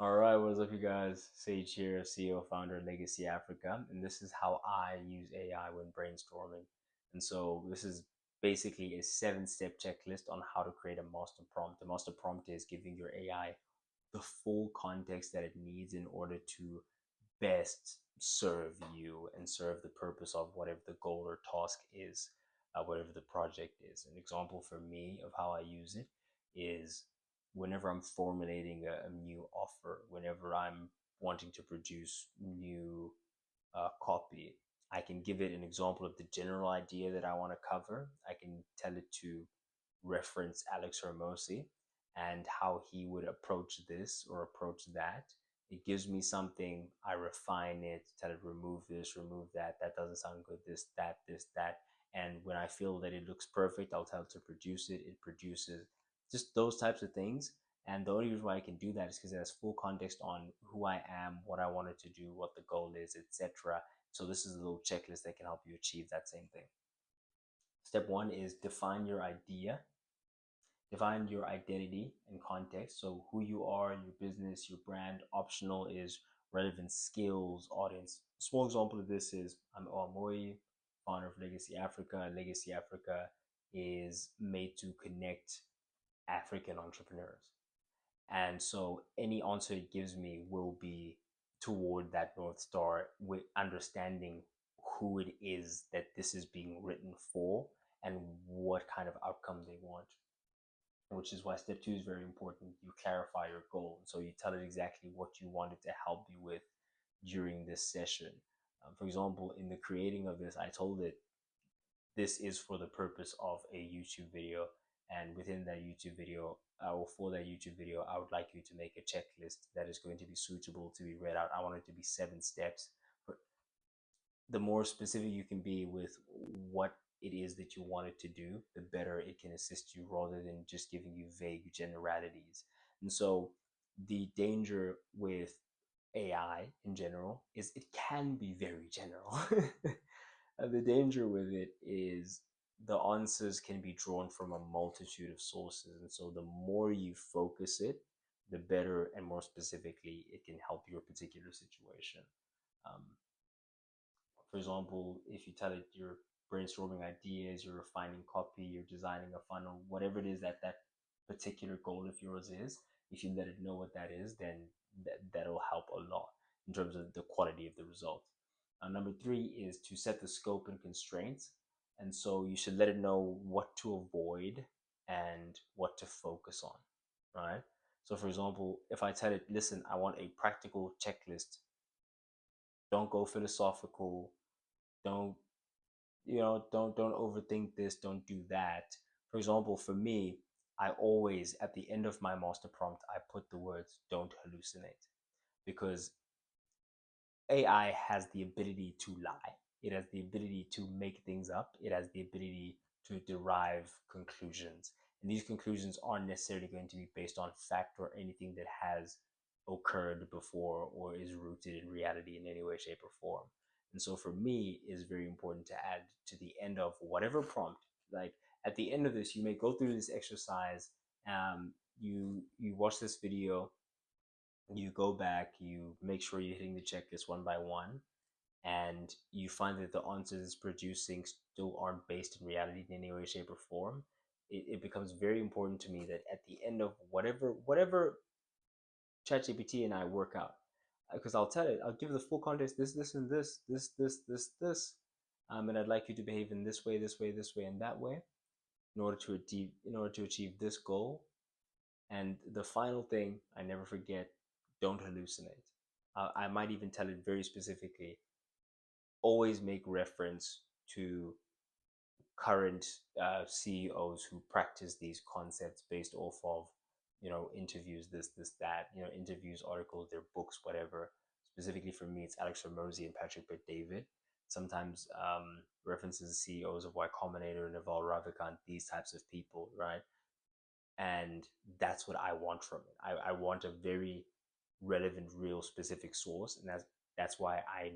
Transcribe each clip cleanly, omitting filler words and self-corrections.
All right, what's up, you guys? Sage here, CEO, founder, Legacy Africa, and this is how I use AI when brainstorming. And so, this is basically a seven-step checklist on how to create a master prompt. The master prompt is giving your AI the full context that it needs in order to best serve you and serve the purpose of whatever the goal or task is, whatever the project is. An example for me of how I use it is whenever I'm formulating a new offer, whenever I'm wanting to produce new copy, I can give it an example of the general idea that I want to cover. I can tell it to reference Alex Hermosi and how he would approach this or approach that. It gives me something, I refine it, tell it remove this, remove that, that doesn't sound good, this, that. And when I feel that it looks perfect, I'll tell it to produce it. It produces just those types of things. And the only reason why I can do that is because it has full context on who I am, what I wanted to do, what the goal is, etc. So this is a little checklist that can help you achieve that same thing. Step one is define your idea. Define your identity and context. So who you are, your business, your brand. Optional is relevant skills, audience. A small example of this is I'm Oamoy, founder of Legacy Africa. Legacy Africa is made to connect African entrepreneurs. And so any answer it gives me will be toward that North Star with understanding who it is that this is being written for and what kind of outcome they want, which is why step two is very important. You clarify your goal. So you tell it exactly what you wanted to help you with during this session. For example, in the creating of this, I told it this is for the purpose of a YouTube video. And within that YouTube video, or for that YouTube video, I would like you to make a checklist that is going to be suitable to be read out. I want it to be 7 steps. The more specific you can be with what it is that you want it to do, the better it can assist you rather than just giving you vague generalities. And so the danger with AI in general is it can be very general. The danger with it is the answers can be drawn from a multitude of sources. And so the more you focus it, the better and more specifically it can help your particular situation. Um, for example, if you tell it you're brainstorming ideas, you're refining copy, you're designing a funnel, whatever it is that that particular goal of yours is, if you let it know what that is, then that'll help a lot in terms of the quality of the result. Number three is to set the scope and constraints. And so you should let it know what to avoid and what to focus on, right? So for example, if I tell it, listen, I want a practical checklist, don't go philosophical, don't don't overthink this, don't do that. For example, for me, I always at the end of my master prompt I put the words don't hallucinate, because AI has the ability to lie. It has the ability to make things up. It has the ability to derive conclusions, and these conclusions aren't necessarily going to be based on fact or anything that has occurred before or is rooted in reality in any way, shape, or form. And so for me, it's very important to add to the end of whatever prompt, like at the end of this, you may go through this exercise. You watch this video, you go back, you make sure you're hitting the checklist one by one, and you find that the answers it's producing still aren't based in reality in any way, shape, or form. It becomes very important to me that at the end of whatever ChatGPT and I work out, because I'll tell it, I'll give the full context, this, and this, and I'd like you to behave in this way, this way, this way, and that way, in order to achieve this goal. And the final thing, I never forget, don't hallucinate. I might even tell it very specifically, always make reference to current CEOs who practice these concepts based off of, interviews, that, interviews, articles, their books, whatever. Specifically for me, it's Alex Ramosi and Patrick Bet-David. Sometimes references CEOs of Y Combinator, Naval Ravikant, these types of people, right? And that's what I want from it. I want a very relevant, real, specific source, and that's why I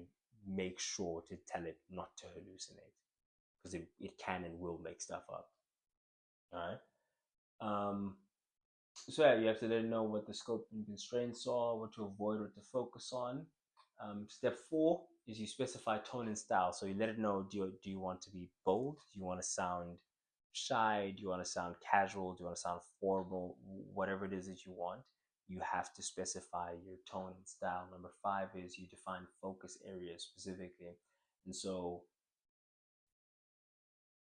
make sure to tell it not to hallucinate, because it can and will make stuff up. All right. So yeah, you have to let it know what the scope and constraints are, what to avoid, what to focus on. Step four is you specify tone and style. So you let it know, do you want to be bold? Do you want to sound shy? Do you want to sound casual? Do you want to sound formal? Whatever it is that you want, you have to specify your tone and style. Number five is you define focus areas specifically. And so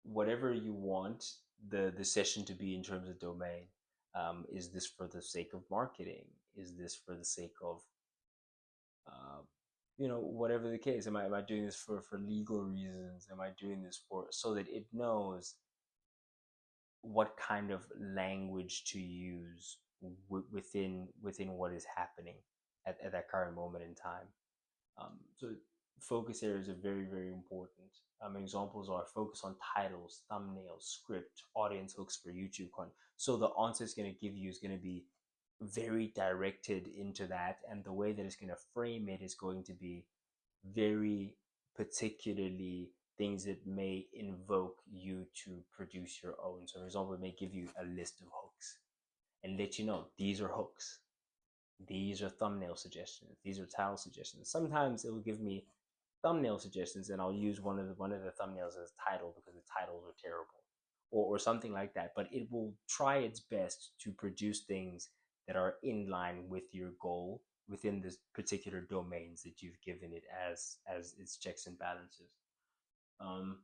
whatever you want the session to be in terms of domain. Is this for the sake of marketing? Is this for the sake of uh, whatever the case? Am I doing this for legal reasons? Am I doing this for so that it knows what kind of language to use within what is happening at that current moment in time? So focus areas are very, very important. Examples are focus on titles, thumbnails, script, audience hooks for YouTube content. So the answer it's going to give you is going to be very directed into that, and the way that it's going to frame it is going to be very particularly things that may invoke you to produce your own. So, for example, it may give you a list of hooks and let you know these are hooks, these are thumbnail suggestions, these are title suggestions. Sometimes it will give me thumbnail suggestions and I'll use one of the thumbnails as title because the titles are terrible, or something like that. But it will try its best to produce things that are in line with your goal within this particular domains that you've given it as its checks and balances. um,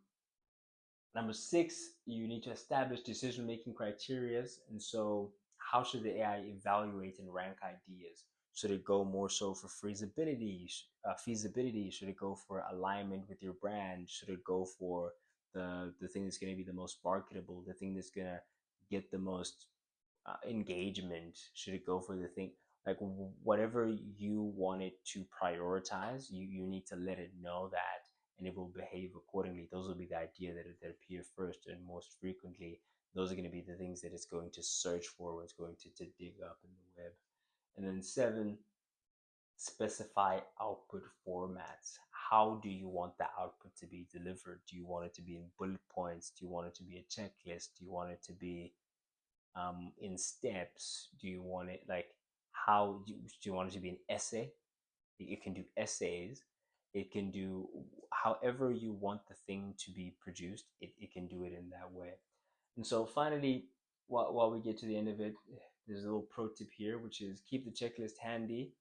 Number six, you need to establish decision making criteria. And so, how should the AI evaluate and rank ideas? Should it go more so for feasibility? Should it go for alignment with your brand? Should it go for the thing that's going to be the most marketable, the thing that's going to get the most engagement? Should it go for the thing like whatever you want it to prioritize? You need to let it know that, and it will behave accordingly. Those will be the idea that appear first and most frequently. Those are going to be the things that it's going to search for, what it's going to dig up in the web. And then seven, specify output formats. How do you want the output to be delivered? Do you want it to be in bullet points? Do you want it to be a checklist? Do you want it to be in steps? Do you want it like do you want it to be an essay? It can do essays. It can do however you want the thing to be produced. It can do it in that way. And so finally, while we get to the end of it, there's a little pro tip here, which is keep the checklist handy.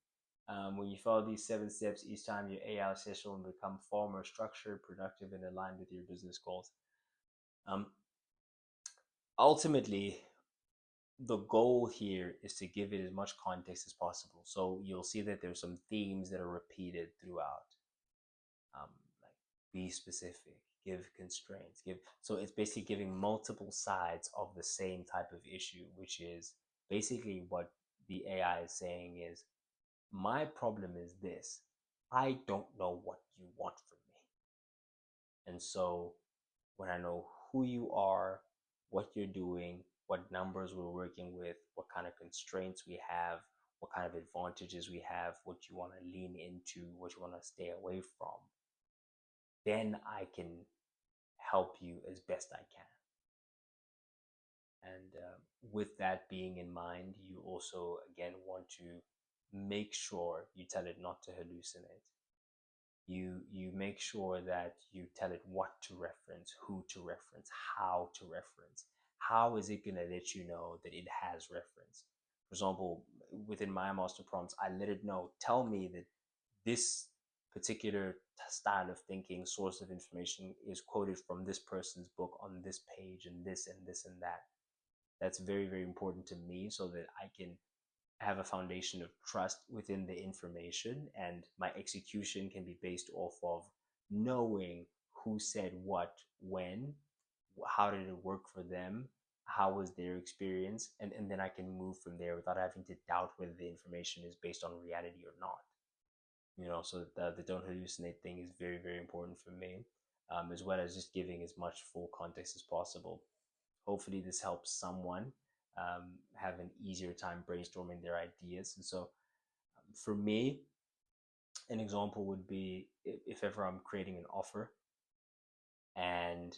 When you follow these 7 steps each time, your AI session will become far more structured, productive, and aligned with your business goals. Um, Ultimately, the goal here is to give it as much context as possible. So you'll see that there's some themes that are repeated throughout. Like be specific, give constraints, give. So it's basically giving multiple sides of the same type of issue, which is basically what the AI is saying is my problem is this. I don't know what you want from me. And so when I know who you are, what you're doing, what numbers we're working with, what kind of constraints we have, what kind of advantages we have, what you want to lean into, what you want to stay away from, then I can help you as best I can. And with that being in mind, you also, again, want to make sure you tell it not to hallucinate. You make sure that you tell it what to reference, who to reference, how to reference. How is it going to let you know that it has reference? For example, within my master prompts, I let it know, tell me that this particular style of thinking, source of information is quoted from this person's book on this page and this and this and that. That's very, very important to me so that I can have a foundation of trust within the information, and my execution can be based off of knowing who said what when, how did it work for them, how was their experience, and then I can move from there without having to doubt whether the information is based on reality or not. So the don't hallucinate thing is very, very important for me, as well as just giving as much full context as possible. Hopefully, this helps someone have an easier time brainstorming their ideas. And so, for me, an example would be if ever I'm creating an offer and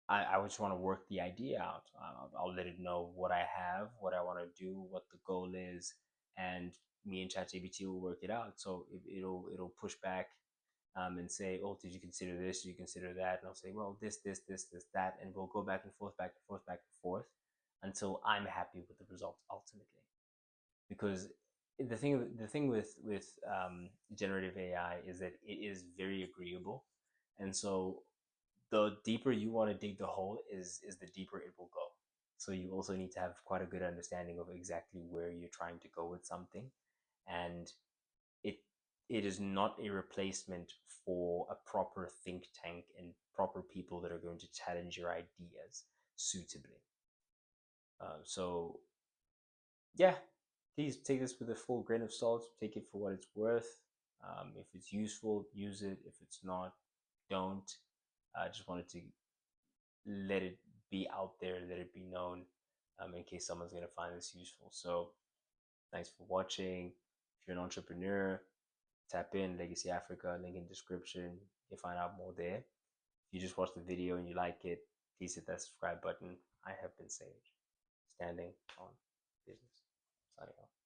I just want to work the idea out. I'll let it know what I have, what I want to do, what the goal is, and me and ChatGPT will work it out. So it'll push back and say, "Oh, did you consider this? Did you consider that?" And I'll say, "Well, this, that," and we'll go back and forth, back and forth, back and forth until I'm happy with the results ultimately. Because the thing with generative AI is that it is very agreeable, and so the deeper you want to dig the hole is the deeper it will go. So you also need to have quite a good understanding of exactly where you're trying to go with something, and it it is not a replacement for a proper think tank and proper people that are going to challenge your ideas suitably. So yeah, please take this with a full grain of salt. Take it for what it's worth. If it's useful, use it. If it's not, don't. I just wanted to let it be out there, let it be known, in case someone's going to find this useful. So thanks for watching. If you're an entrepreneur, tap in Legacy Africa, link in description. You'll find out more there. If you just watched the video and you like it, please hit that subscribe button. I have been Sage, standing on business. Signing off.